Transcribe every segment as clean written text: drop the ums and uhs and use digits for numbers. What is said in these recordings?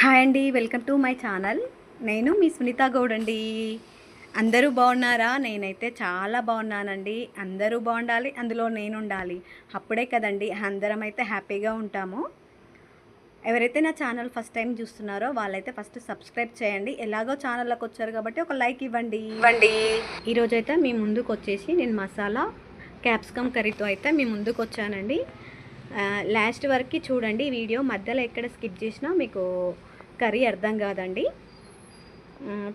Hi అండి, welcome to my channel. నేను మీ సునీత గౌడ్ అండి. అందరూ బాగున్నారా? నేనైతే చాలా బాగున్నానండి. అందరూ బాగుండాలి, అందులో నేను ఉండాలి. అప్పుడే కదండి అందరం అయితే హ్యాపీగా ఉంటాము. ఎవరైతే నా ఛానల్ ఫస్ట్ టైం చూస్తున్నారో వాళ్ళైతే ఫస్ట్ సబ్స్క్రైబ్ చేయండి. ఎలాగో ఛానల్లోకి వచ్చారు కాబట్టి ఒక లైక్ ఇవ్వండి. ఈరోజైతే మీ ముందుకు వచ్చేసి నేను మసాలా క్యాప్సికమ్ కర్రీతో అయితే మీ ముందుకు వచ్చానండి. లాస్ట్ వరకు చూడండి వీడియో. మధ్యలో ఎక్కడ స్కిప్ చేసినా మీకు కర్రీ అర్థం కాదండి.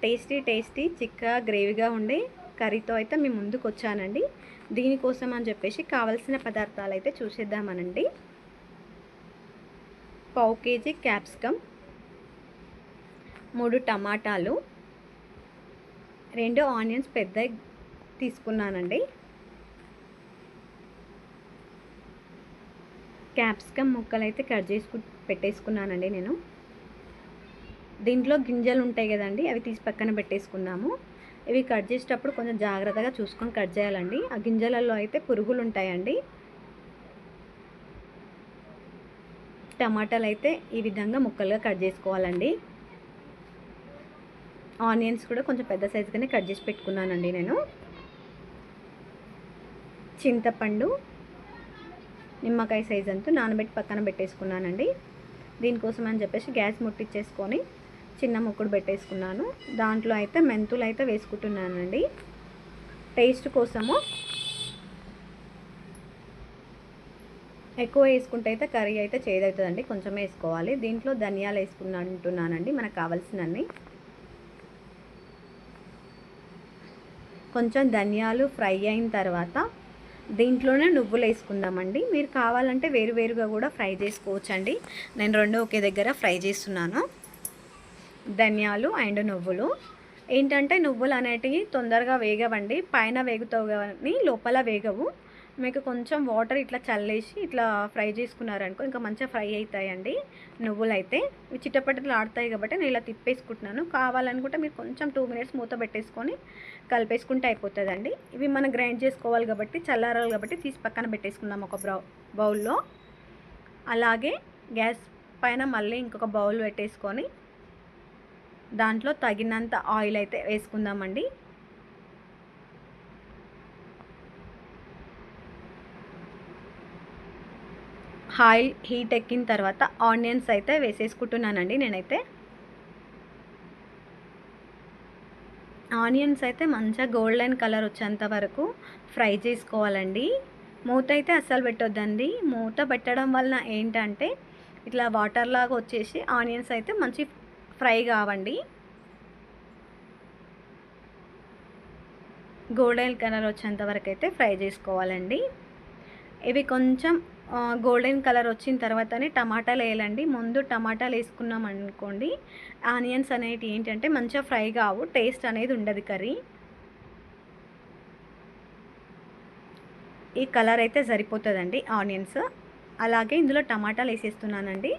టేస్టీ చిక్కగా గ్రేవీగా ఉండే కర్రీతో అయితే మీ ముందుకు వచ్చానండి. దీనికోసం అని చెప్పేసి కావలసిన పదార్థాలు అయితే చూసేద్దామనండి. 1/2 kg క్యాప్సికమ్, 3 టమాటాలు, 2 ఆనియన్స్ పెద్ద తీసుకున్నానండి. క్యాప్సికమ్ ముక్కలు అయితే కట్ చేసి పెట్టేసుకున్నానండి నేను. దీంట్లో గింజలు ఉంటాయి కదండి, అవి తీసి పక్కన పెట్టేసుకున్నాము. ఇవి కట్ చేసేటప్పుడు కొంచెం జాగ్రత్తగా చూసుకొని కట్ చేయాలండి. ఆ గింజలలో అయితే పురుగులు ఉంటాయండి. టమాటాలు అయితే ఈ విధంగా ముక్కలుగా కట్ చేసుకోవాలండి. ఆనియన్స్ కూడా కొంచెం పెద్ద సైజుగానే కట్ చేసి పెట్టుకున్నానండి నేను. చింతపండు నిమ్మకాయ సైజ్ అంతా నానబెట్టి పక్కన పెట్టేసుకున్నానండి. దీనికోసం అని చెప్పేసి గ్యాస్ ముట్టించేసుకొని చిన్న ముక్కుడు పెట్టేసుకున్నాను. దాంట్లో అయితే మెంతులు అయితే వేసుకుంటున్నానండి టేస్ట్ కోసము. ఎక్కువ వేసుకుంటే అయితే కర్రీ అయితే చేదవుతుందండి, కొంచెం వేసుకోవాలి. దీంట్లో ధనియాలు వేసుకుంటున్నానండి మనకు కావాల్సినన్ని. కొంచెం ధనియాలు ఫ్రై అయిన తర్వాత దీంట్లోనే నువ్వులు వేసుకుందామండి. మీరు కావాలంటే వేరువేరుగా కూడా ఫ్రై చేసుకోవచ్చండి. నేను రెండు ఒకే దగ్గర ఫ్రై చేస్తున్నాను. ధనియాలు అండ్ నువ్వులు ఏంటంటే నువ్వులు అనేటివి తొందరగా వేగవండి. పైన వేగుతావు కానీ లోపల వేగవు. మీకు కొంచెం వాటర్ ఇట్లా చల్లేసి ఇట్లా ఫ్రై చేసుకున్నారనుకో ఇంకా మంచిగా ఫ్రై అవుతాయండి. నువ్వులు అయితే ఇవి చిట్టపట్టలు ఆడతాయి కాబట్టి నేను ఇలా తిప్పేసుకుంటున్నాను. కావాలనుకుంటే మీరు కొంచెం 2 minutes మూత పెట్టేసుకొని కలిపేసుకుంటే అయిపోతుందండి. ఇవి మనం గ్రైండ్ చేసుకోవాలి కాబట్టి చల్లారాలి కాబట్టి తీసి పక్కన పెట్టేసుకుందాం ఒక బౌల్లో. అలాగే గ్యాస్ పైన మళ్ళీ ఇంకొక బౌల్ పెట్టేసుకొని దాంట్లో తగినంత ఆయిల్ అయితే వేసుకుందామండి. ఆయిల్ హీట్ ఎక్కిన తర్వాత ఆనియన్స్ అయితే వేసేసుకుంటున్నానండి నేనైతే. ఆనియన్స్ అయితే మంచిగా గోల్డెన్ కలర్ వచ్చేంత వరకు ఫ్రై చేసుకోవాలండి. మూత అయితే అస్సలు పెట్టొద్దండి. మూత పెట్టడం వలన ఏంటంటే ఇట్లా వాటర్ లాగా వచ్చేసి ఆనియన్స్ అయితే మంచి ఫ్రై కావండి. గోల్డెన్ కలర్ వచ్చేంత వరకు అయితే ఫ్రై చేసుకోవాలండి. ఇవి కొంచెం గోల్డెన్ కలర్ వచ్చిన తర్వాతనే టమాటాలు వేయాలండి. ముందు టమాటాలు వేసుకున్నాం అనుకోండి ఆనియన్స్ అనేవి ఏంటంటే మంచిగా ఫ్రై కావు, టేస్ట్ అనేది ఉండదు కర్రీ. ఈ కలర్ అయితే సరిపోతుందండి ఆనియన్స్. అలాగే ఇందులో టమాటాలు వేసేస్తున్నానండి.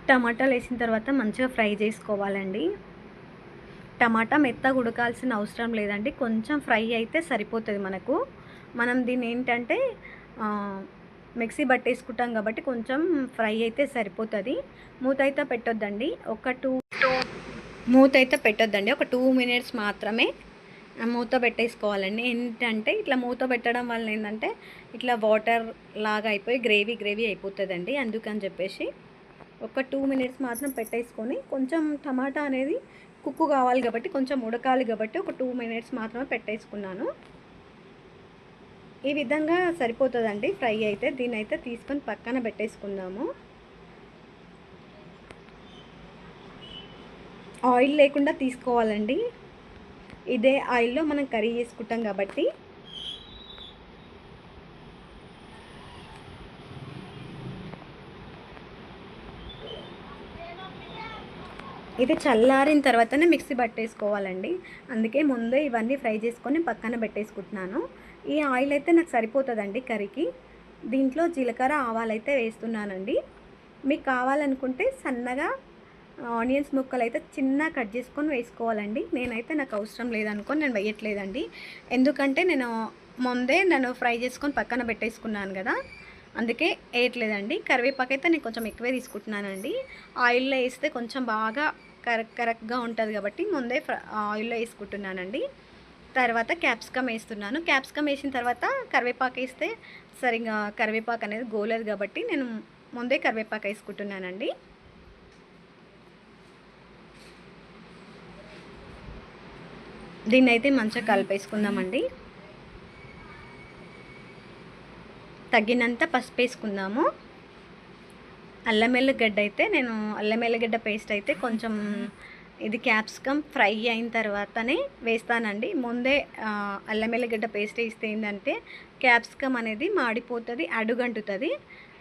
టమాటాలు వేసిన తర్వాత మంచిగా ఫ్రై చేసుకోవాలండి. టమాటా మెత్తగా ఉడకాల్సిన అవసరం లేదండి, కొంచెం ఫ్రై అయితే సరిపోతుంది మనకు. మనం దీన్ని ఏంటంటే మిక్సీ పట్టేసుకుంటాం కాబట్టి కొంచెం ఫ్రై అయితే సరిపోతుంది. మూత అయితే పెట్టొద్దండి. ఒక 2 minutes మాత్రమే మూత పెట్టేసుకోవాలండి. ఏంటంటే ఇట్లా మూత పెట్టడం వల్ల ఏంటంటే ఇట్లా వాటర్ లాగా అయిపోయి గ్రేవీ అయిపోతుందండి. అందుకని చెప్పేసి ఒక 2 minutes మాత్రం పెట్టేసుకొని కొంచెం టమాటా అనేది కుక్కు కావాలి కాబట్టి కొంచెం ఉడకాలి కాబట్టి ఒక 2 minutes మాత్రమే పెట్టేసుకున్నాను. ఈ విధంగా సరిపోతుందండి ఫ్రై అయితే. దీన్ని అయితే తీసుకొని పక్కన పెట్టేసుకుందాము. ఆయిల్ లేకుండా తీసుకోవాలండి. ఇదే ఆయిల్లో మనం కర్రీ చేసుకుంటాం కాబట్టి. ఇది చల్లారిన తర్వాతనే మిక్సీ పట్టేసుకోవాలండి. అందుకే ముందే ఇవన్నీ ఫ్రై చేసుకొని పక్కన పెట్టేసుకుంటున్నాను. ఈ ఆయిల్ అయితే నాకు సరిపోతుందండి కర్రీకి. దీంట్లో జీలకర్ర ఆవాలు అయితే వేస్తున్నానండి. మీకు కావాలనుకుంటే సన్నగా ఆనియన్స్ ముక్కలు అయితే చిన్న కట్ చేసుకొని వేసుకోవాలండి. నేనైతే నాకు అవసరం లేదనుకొని నేను వేయట్లేదండి. ఎందుకంటే నేను ఫ్రై చేసుకొని పక్కన పెట్టేసుకున్నాను కదా, అందుకే వేయట్లేదండి. కరివేపాకు అయితే నేను కొంచెం ఎక్కువే తీసుకుంటున్నానండి. ఆయిల్‌లో వేస్తే కొంచెం బాగా కరక్గా ఉంటది కాబట్టి ముందే ఆయిల్‌లో వేసుకుంటున్నానండి. తర్వాత క్యాప్సికమ్ వేస్తున్నాను. క్యాప్సికమ్ వేసిన తర్వాత కరివేపాకు వేస్తే సరిగ్గా కరివేపాకు అనేది గోలదు కాబట్టి నేను ముందే కరివేపాకు వేసుకుంటున్నానండి. దీన్నైతే మంచిగా కలిపేసుకుందామండి. తగినంత పసుపు వేసుకుందాము. అల్లం వెల్లిగడ్డ అయితే నేను అల్లం వెల్లిగడ్డ పేస్ట్ అయితే కొంచెం ఇది క్యాప్సికమ్ ఫ్రై అయిన తర్వాతనే వేస్తానండి. ముందే అల్లం వెల్లిగడ్డ పేస్ట్ వేస్తే ఏంటంటే క్యాప్సికమ్ అనేది మాడిపోతుంది, అడుగంటుతుంది.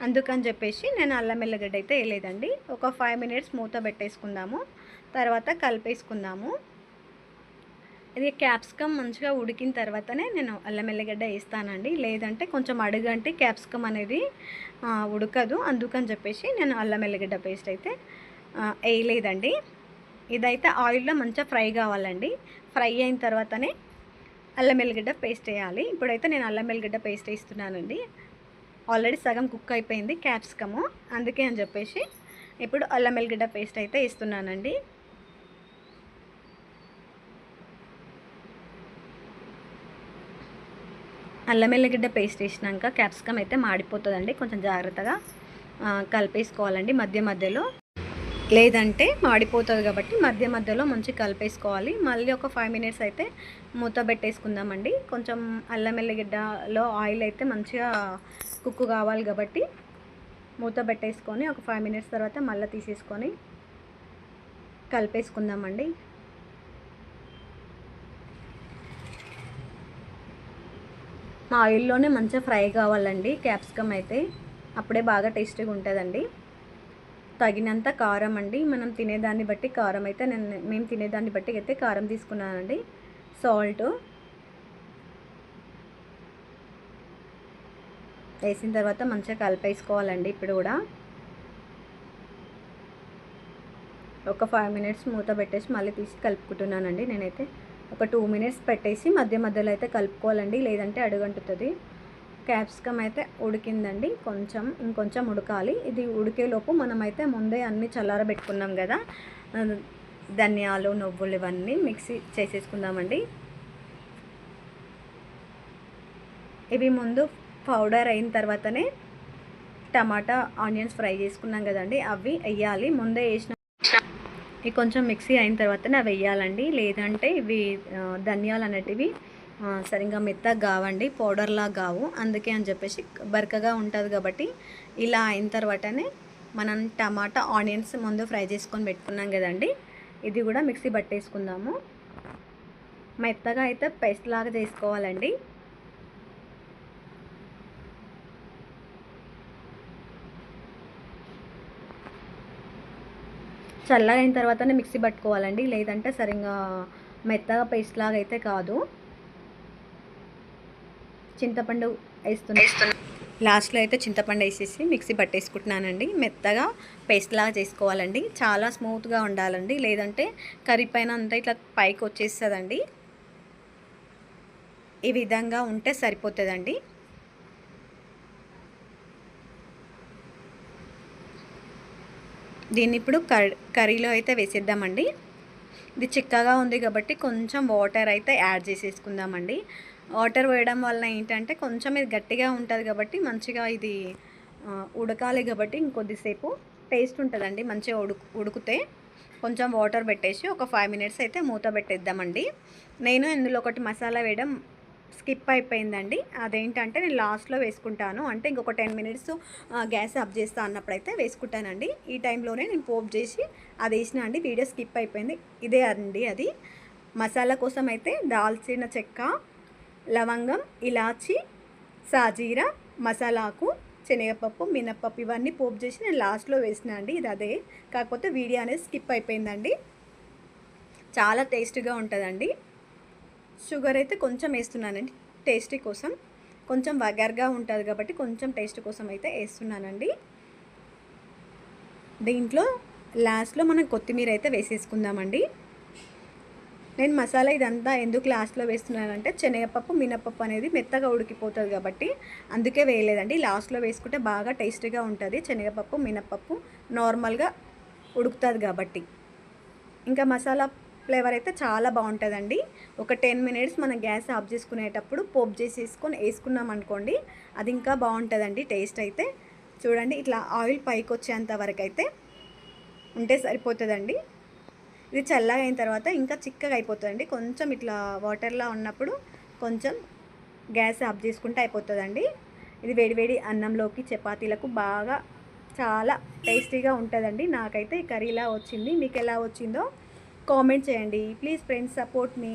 అందుకని చెప్పేసి నేను అల్లం వెల్లిగడ్డ అయితే వేయలేదండి. ఒక 5 మినిట్స్ మూత పెట్టేసుకుందాము. తర్వాత కలిపేసుకుందాము. ఇది క్యాప్సికమ్ మంచిగా ఉడికిన తర్వాతనే నేను అల్లం ఎల్లిగడ్డ వేస్తానండి. లేదంటే కొంచెం అడుగంటి క్యాప్సికమ్ అనేది ఉడకదు. అందుకని చెప్పేసి నేను అల్లం ఎల్లిగడ్డ పేస్ట్ అయితే వేయలేదండి. ఇదైతే ఆయిల్లో మంచిగా ఫ్రై కావాలండి. ఫ్రై అయిన తర్వాతనే అల్లం ఎల్లిగడ్డ పేస్ట్ వేయాలి. ఇప్పుడైతే నేను అల్లం ఎల్లిగడ్డ పేస్ట్ వేస్తున్నానండి. ఆల్రెడీ సగం కుక్ అయిపోయింది క్యాప్సికము. అందుకే అని చెప్పేసి ఇప్పుడు అల్లం ఎల్లిగడ్డ పేస్ట్ అయితే వేస్తున్నానండి. అల్లం ఎల్లిగడ్డ పేస్ట్ వేసినాక క్యాప్సికమ్ అయితే మాడిపోతుందండి. కొంచెం జాగ్రత్తగా కలిపేసుకోవాలండి మధ్య మధ్యలో, లేదంటే మాడిపోతుంది కాబట్టి మధ్య మధ్యలో మంచిగా కలిపేసుకోవాలి. మళ్ళీ ఒక 5 మినిట్స్ అయితే మూత పెట్టేసుకుందామండి. కొంచెం అల్లం ఎల్లిగడ్డలో ఆయిల్ అయితే మంచిగా కుక్ కావాలి కాబట్టి మూత పెట్టేసుకొని ఒక 5 మినిట్స్ తర్వాత మళ్ళీ తీసేసుకొని కలిపేసుకుందామండి. ఆయిల్లోనే మంచిగా ఫ్రై కావాలండి క్యాప్సికమ్ అయితే, అప్పుడే బాగా టేస్టీగా ఉంటుందండి. తగినంత కారం అండి, మనం తినేదాన్ని బట్టి కారం అయితే మేము తినేదాన్ని బట్టి అయితే కారం తీసుకున్నానండి. సాల్ట్ వేసిన తర్వాత మంచిగా కలిపేసుకోవాలండి. ఇప్పుడు కూడా ఒక 5 మినిట్స్ మూత పెట్టేసి మళ్ళీ తీసి కలుపుకుంటున్నానండి. నేనైతే ఒక 2 మినిట్స్ పెట్టేసి మధ్య మధ్యలో అయితే కలుపుకోవాలండి, లేదంటే అడుగంటుతుంది. క్యాప్సికమ్ అయితే ఉడికిందండి. ఇంకొంచెం ఉడకాలి. ఇది ఉడికేలోపు మనమైతే ముందే అన్నీ చల్లారబెట్టుకున్నాం కదా, ధనియాలు, నువ్వులు ఇవన్నీ మిక్సీ చేసేసుకుందామండి. ఇవి ముందు పౌడర్ అయిన తర్వాతనే టమాటా ఆనియన్స్ ఫ్రై చేసుకున్నాం కదండి, అవి వేయాలి. ముందే వేసిన ఇవి కొంచెం మిక్సీ అయిన తర్వాతనే అవి వేయాలండి. లేదంటే ఇవి ధనియాలు అనేటివి సరిగ్గా మెత్తగా కావండి, పౌడర్లా కావు. అందుకే అని చెప్పేసి బరకగా ఉంటుంది కాబట్టి ఇలా అయిన తర్వాతనే మనం టమాటా ఆనియన్స్ ముందు ఫ్రై చేసుకొని పెట్టుకున్నాం కదండి, ఇది కూడా మిక్సీ పట్టేసుకుందాము. మెత్తగా అయితే పేస్ట్ లాగా చేసుకోవాలండి. చల్లగా అయిన తర్వాతనే మిక్సీ పట్టుకోవాలండి, లేదంటే సరిగ్గా మెత్తగా పేస్ట్ లాగా అయితే కాదు. చింతపండు వేస్తున్నా, లాస్ట్లో అయితే చింతపండు వేసేసి మిక్సీ పట్టేసుకుంటున్నానండి. మెత్తగా పేస్ట్ లాగా చేసుకోవాలండి. చాలా స్మూత్గా ఉండాలండి, లేదంటే కర్రీ పైన అంతా ఇట్లా పైకి వచ్చేస్తుందండి. ఈ విధంగా ఉంటే సరిపోతుందండి. దీన్ని ఇప్పుడు కర్రీలో అయితే వేసేద్దామండి. ఇది చిక్కగా ఉంది కాబట్టి కొంచెం వాటర్ అయితే యాడ్ చేసేసుకుందామండి. వాటర్ వేయడం వల్ల ఏంటంటే కొంచెం ఇది గట్టిగా ఉంటుంది కాబట్టి మంచిగా ఇది ఉడకాలి కాబట్టి ఇంకొద్దిసేపు టేస్ట్ ఉంటుందండి. మంచిగా ఉడికితే కొంచెం వాటర్ పెట్టేసి ఒక 5 మినిట్స్ అయితే మూత పెట్టేద్దామండి. నేను ఇందులో ఒకటి మసాలా వేయడం స్కిప్ అయిపోయిందండి. అదేంటంటే నేను లాస్ట్లో వేసుకుంటాను, అంటే ఇంకొక 10 మినిట్స్ గ్యాస్ ఆఫ్ చేస్తా అన్నప్పుడైతే వేసుకుంటానండి. ఈ టైంలోనే నేను పోపు చేసి అది వేసిన అండి. వీడియో స్కిప్ అయిపోయింది. ఇదే అండి అది. మసాలా కోసం అయితే దాల్చిన చెక్క, లవంగం, ఇలాచి, సాజీరా, మసాలాకు, శనగపప్పు, మినప్పప్పు ఇవన్నీ పోపు చేసి నేను లాస్ట్లో వేసిన అండి. ఇది అదే, కాకపోతే వీడియో అనేది స్కిప్ అయిపోయిందండి. చాలా టేస్ట్గా ఉంటుందండి. షుగర్ అయితే కొంచెం వేస్తున్నానండి టేస్టీ కోసం, కొంచెం వగర్గా ఉంటుంది కాబట్టి కొంచెం టేస్ట్ కోసం అయితే వేస్తున్నానండి. దీంట్లో లాస్ట్లో మనం కొత్తిమీర అయితే వేసేసుకుందామండి. నేను మసాలా ఇదంతా ఎందుకు లాస్ట్లో వేస్తున్నానంటే శనగపప్పు మినపప్పు అనేది మెత్తగా ఉడికిపోతుంది కాబట్టి అందుకే వేయలేదండి. లాస్ట్లో వేసుకుంటే బాగా టేస్టీగా ఉంటుంది. శనగపప్పు మినపప్పు నార్మల్గా ఉడుకుతుంది కాబట్టి. ఇంకా మసాలా ఫ్లేవర్ అయితే చాలా బాగుంటుందండి. ఒక 10 మినిట్స్ మనం గ్యాస్ ఆఫ్ చేసుకునేటప్పుడు పోపు చేసేసుకొని వేసుకున్నాం అనుకోండి, అది ఇంకా బాగుంటుందండి టేస్ట్ అయితే. చూడండి ఇట్లా ఆయిల్ పైకి వచ్చేంత వరకు అయితే ఉంటే సరిపోతుందండి. ఇది చల్లగా అయిన తర్వాత ఇంకా చిక్కగా అయిపోతుందండి. కొంచెం ఇట్లా వాటర్లా ఉన్నప్పుడు కొంచెం గ్యాస్ ఆఫ్ చేసుకుంటే అయిపోతుందండి. ఇది వేడివేడి అన్నంలోకి చపాతీలకు బాగా చాలా టేస్టీగా ఉంటుందండి. నాకైతే ఈ కర్రీ ఇలా వచ్చింది. మీకు ఎలా వచ్చిందో కామెంట్ చేయండి. Please friends support me.